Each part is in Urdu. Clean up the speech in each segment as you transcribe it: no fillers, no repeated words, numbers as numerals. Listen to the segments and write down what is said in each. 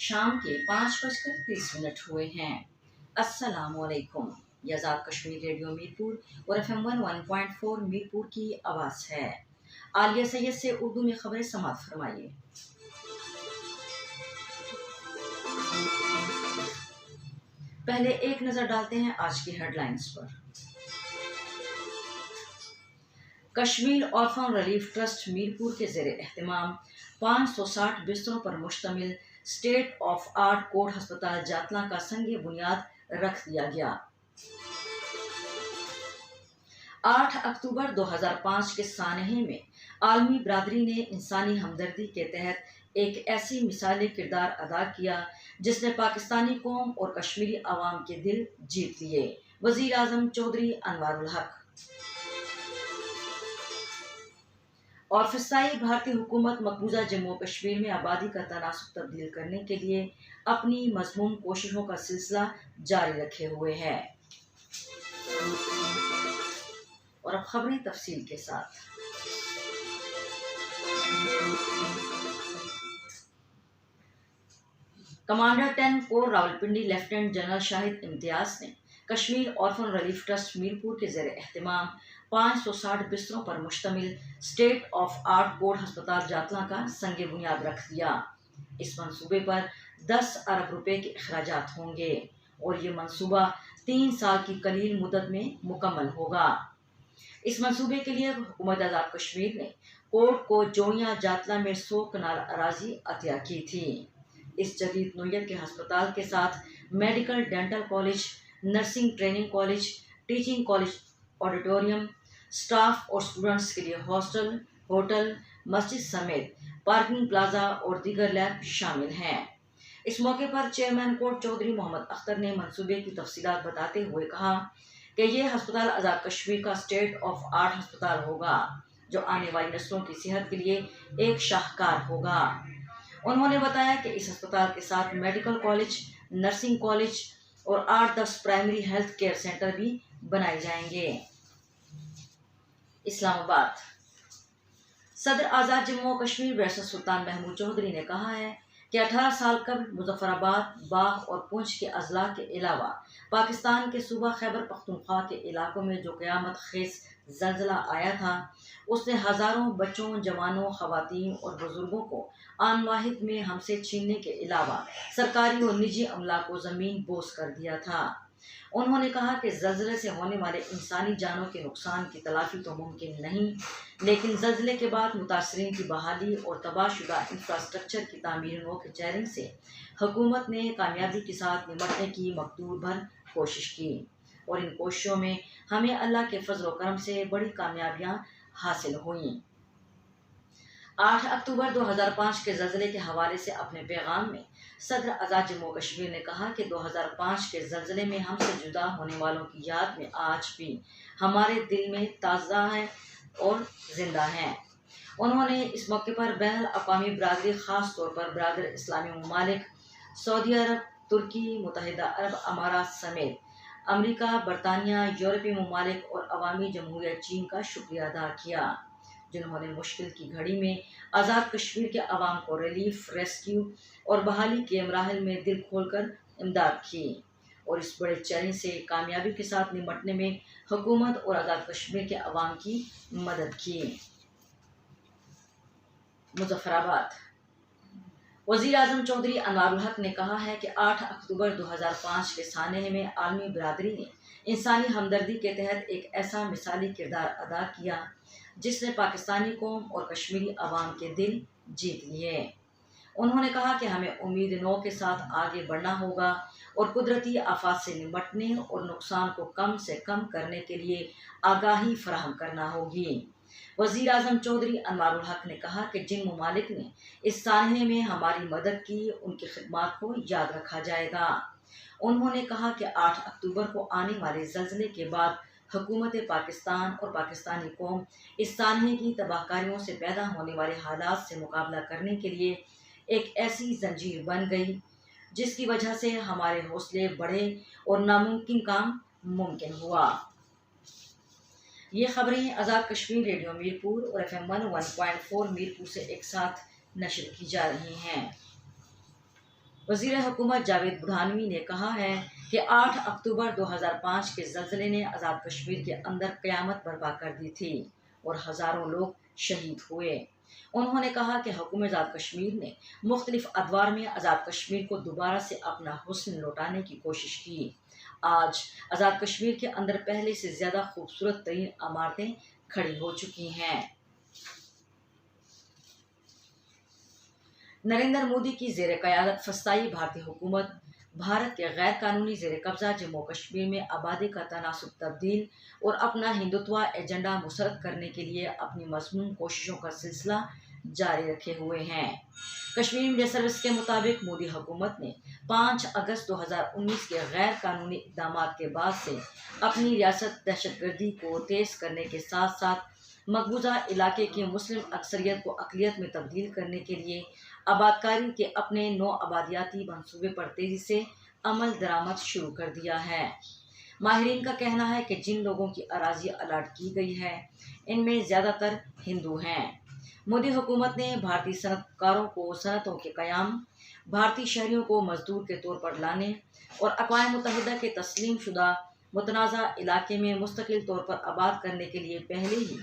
شام کے 5:30 ہوئے ہیں۔ السلام علیکم، یہ آزاد کشمیر ریڈیو میرپور اور FM 101.4 میرپور کی آواز ہے۔ عالیہ سید سے اردو میں خبریں سماعت فرمائیے۔ پہلے ایک نظر ڈالتے ہیں آج کی ہیڈ لائنز پر۔ Kashmir orphan relief trust Mirpur کے زیر اہتمام 560 بستروں پر مشتمل اسٹیٹ آف آرٹ کوٹ ہسپتال جاتلاں کا سنگ بنیاد رکھ دیا گیا۔ 8 اکتوبر 2005 کے سانحے میں عالمی برادری نے انسانی ہمدردی کے تحت ایک ایسی مثالی کردار ادا کیا جس نے پاکستانی قوم اور کشمیری عوام کے دل جیت لیے۔ وزیر اعظم چودھری انوار الحق اور فضائی بھارتی حکومت مقبوضہ جموں و کشمیر میں آبادی کا تناسب تبدیل کرنے کے لیے اپنی مذموم کوششوں کا سلسلہ جاری رکھے ہوئے ہے۔ اور اب خبریں تفصیل کے ساتھ۔ کمانڈر 10 کور راولپنڈی لیفٹیننٹ جنرل شاہد امتیاز نے Kashmir orphan relief trust Mirpur کے زیر اہتمام 560 بستروں پر مشتمل اسٹیٹ آف آرٹ کوٹ ہسپتال جاتلاں کا سنگ بنیاد رکھ دیا۔ اس منصوبے پر 10 ارب روپے کے اخراجات ہوں گے اور یہ منصوبہ 3 سال کی قلیل مدت میں مکمل ہوگا۔ اس منصوبے کے لیے حکومت آزاد کشمیر نے کوٹ کو جوڑیاں جاتلاں میں 100 کنال اراضی عطیہ کی تھی۔ اس جدید نوعیت کے ہسپتال کے ساتھ medical, dental college, nursing training college, teaching college, auditorium, staff اور اسٹوڈنٹس کے لیے ہاسٹل، ہوٹل، مسجد سمیت پارکنگ پلازا اور دیگر لیب شامل ہیں۔ اس موقع پر چیئرمین کوٹ چودھری محمد اختر نے منصوبے کی تفصیلات بتاتے ہوئے کہا کہ یہ ہسپتال آزاد کشمیر کا اسٹیٹ آف آرٹ ہسپتال ہوگا جو آنے والی نسلوں کی صحت کے لیے ایک شاہکار ہوگا۔ انہوں نے بتایا کہ اس ہسپتال کے ساتھ میڈیکل کالج، نرسنگ کالج اور 8-10 پرائمری ہیلتھ کیئر سینٹر بھی بنائے جائیں گے۔ اسلام آباد۔ صدر آزاد جموں و کشمیر بیرسٹر سلطان محمود چودھری نے کہا ہے کہ 18 سال قبل مظفر آباد، باغ اور پونچھ کے اضلاع کے علاوہ پاکستان کے صوبہ خیبر پختونخوا کے علاقوں میں جو قیامت خیز زلزلہ آیا تھا اس نے ہزاروں بچوں، جوانوں، خواتین اور بزرگوں کو آن واحد میں ہم سے چھیننے کے علاوہ سرکاری اور نجی املاک کو زمین بوس کر دیا تھا۔ انہوں نے کہا کہ زلزلے سے ہونے والے انسانی جانوں کے نقصان کی تلافی تو ممکن نہیں، لیکن زلزلے کے بعد متاثرین کی بحالی اور تباہ شدہ انفراسٹرکچر کی تعمیر نو کے چیلنج سے حکومت نے کامیابی کے ساتھ نمٹنے کی مقدور بھر کوشش کی اور ان کوششوں میں ہمیں اللہ کے فضل و کرم سے بڑی کامیابیاں حاصل ہوئیں۔ 8 اکتوبر 2005 کے زلزلے کے حوالے سے اپنے پیغام میں صدر آزاد جموں و کشمیر نے کہا کہ 2005 کے زلزلے میں ہم سے جدا ہونے والوں کی یاد میں آج بھی ہمارے دل میں تازہ ہے اور زندہ ہیں۔ انہوں نے اس موقع پر بین الاقوامی برادری، خاص طور پر برادر اسلامی ممالک، سعودی عرب، ترکی، متحدہ عرب امارات سمیت امریکہ، برطانیہ، یورپی ممالک اور عوامی جمہوریہ چین کا شکریہ ادا کیا جنہوں نے مشکل کی گھڑی میں آزاد کشمیر کے عوام کو ریلیف، ریسکیو اور بحالی کے مراحل میں دل کھول کر امداد کی اور اس بڑے چیلنج سے کامیابی کے ساتھ نمٹنے میں حکومت اور آزاد کشمیر کے عوام کی مدد کی۔ مظفر آباد۔ وزیر اعظم چودھری انوار الحق نے کہا ہے کہ 8 اکتوبر 2005 کے سانحے میں عالمی برادری نے انسانی ہمدردی کے تحت ایک ایسا مثالی کردار ادا کیا جس نے پاکستانی قوم اور کشمیری عوام کے دل جیت لیے۔ انہوں نے کہا کہ ہمیں امید نو کے ساتھ آگے بڑھنا ہوگا اور قدرتی آفات سے نمٹنے اور نقصان کو کم سے کم کرنے کے لیے آگاہی فراہم کرنا ہوگی۔ وزیر اعظم چودھری انوار الحق نے کہا کہ جن ممالک نے اس سانحے میں ہماری مدد کی ان کی خدمات کو یاد رکھا جائے گا۔ انہوں نے کہا کہ 8 اکتوبر کو آنے والے زلزلے کے بعد حکومت پاکستان اور پاکستانی قوم اس سانحے کی تباہ کاریوں سے پیدا ہونے والے حالات سے مقابلہ کرنے کے لیے ایک ایسی زنجیر بن گئی جس کی وجہ سے ہمارے حوصلے بڑھے اور ناممکن کام ممکن ہوا۔ یہ خبریں آزاد کشمیر ریڈیو میرپور اور FM 101.4 میرپور سے ایک ساتھ نشر کی جا رہی ہیں۔ وزیر حکومت جاوید بڑھانوی نے کہا ہے کہ 8 اکتوبر 2005 کے زلزلے نے آزاد کشمیر کے اندر قیامت برپا کر دی تھی اور ہزاروں لوگ شہید ہوئے۔ انہوں نے کہا کہ حکومت آزاد کشمیر نے مختلف ادوار میں آزاد کشمیر کو دوبارہ سے اپنا حسن لوٹانے کی کوشش کی۔ آج آزاد کشمیر کے اندر پہلے سے زیادہ خوبصورت ترین عمارتیں کھڑی ہو چکی ہیں۔ نریندر مودی کی زیر قیادت وسطائی بھارتی حکومت بھارت کے غیر قانونی زیر قبضہ جموں و کشمیر میں آبادی کا تناسب تبدیل اور اپنا ہندوتوا ایجنڈا مسرت کرنے کے لیے اپنی مضمون کوششوں کا سلسلہ جاری رکھے ہوئے ہیں۔ کشمیر میڈیا سروس کے مطابق مودی حکومت نے 5 اگست 2019 کے غیر قانونی اقدامات کے بعد سے اپنی ریاست دہشت گردی کو تیز کرنے کے ساتھ ساتھ مقبوضہ علاقے کی مسلم اکثریت کو اقلیت میں تبدیل کرنے کے لیے آبادکاری کے اپنے نو آبادیاتی منصوبے پر تیزی سے عمل درآمد شروع کر دیا ہے۔ ماہرین کا کہنا ہے کہ جن لوگوں کی اراضی الاٹ کی گئی ہے ان میں زیادہ تر ہندو ہیں۔ مودی حکومت نے بھارتی صنعت کاروں کو صنعتوں کے قیام، بھارتی شہریوں کو مزدور کے طور پر لانے اور اقوام متحدہ کے تسلیم شدہ متنازع علاقے میں مستقل طور پر آباد کرنے کے لیے پہلے ہی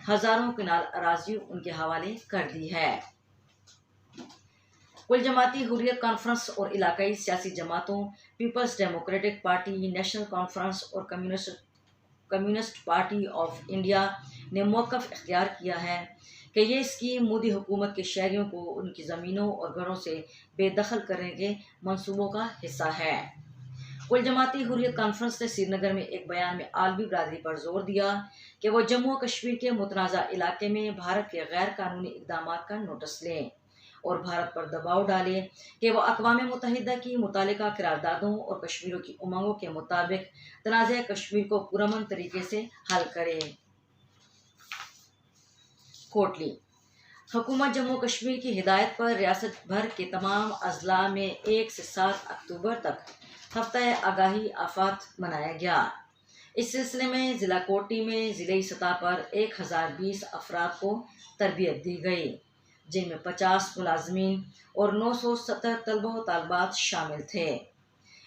ہزاروں کنال اراضی ان کے حوالے کر دی ہے۔ کل جماعتی حریت کانفرنس اور علاقائی سیاسی جماعتوں پیپلز ڈیموکریٹک پارٹی، نیشنل کانفرنس اور کمیونسٹ پارٹی آف انڈیا نے موقف اختیار کیا ہے کہ یہ اسکیم مودی حکومت کے شہریوں کو ان کی زمینوں اور گھروں سے بے دخل کرنے کے منصوبوں کا حصہ ہے۔ کل جماعتی حریت کانفرنس نے سری نگر میں ایک بیان میں عالمی برادری پر زور دیا کہ وہ جموں و کشمیر کے متنازع علاقے میں بھارت کے غیر قانونی اقدامات کا نوٹس لیں اور بھارت پر دباؤ ڈالے کہ وہ اقوام متحدہ کی متعلقہ قراردادوں اور کشمیریوں کی امنگوں کے مطابق تنازع کشمیر کو پرامن طریقے سے حل کرے۔ کوٹلی حکومت جموں کشمیر کی ہدایت پر ریاست بھر کے تمام اضلاع میں 1 سے 7 اکتوبر تک ہفتہ آگاہی آفات منایا گیا۔ اس سلسلے میں ضلع کوٹلی میں ضلعی سطح پر 1020 افراد کو تربیت دی گئی، جن میں 50 ملازمین اور 970 طلبہ و طالبات شامل تھے۔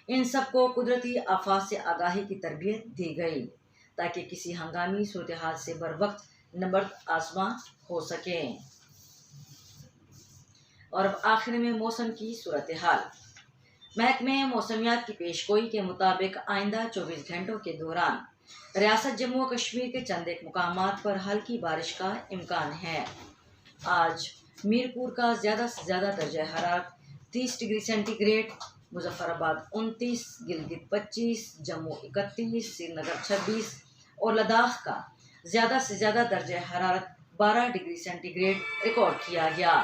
ان سب کو قدرتی آفات سے آگاہی کی تربیت دی گئی تاکہ کسی ہنگامی صورتحال سے بروقت نبرد آزما ہو سکے۔ اور اب آخر میں موسم کی صورتحال۔ محکمہ موسمیات کی پیشگوئی کے مطابق آئندہ 24 گھنٹوں کے دوران ریاست جموں و کشمیر کے چند ایک مقامات پر ہلکی بارش کا امکان ہے۔ آج میرپور کا زیادہ سے زیادہ درجہ حرارت 30 ڈگری سینٹی گریڈ، مظفر آباد 29، گلگت 25، جموں 31، سری نگر 26 اور لداخ کا زیادہ سے زیادہ درجہ حرارت 12 ڈگری سینٹی گریڈ ریکارڈ کیا گیا۔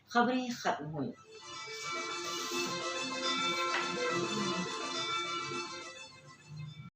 خبریں ختم ہوئیں۔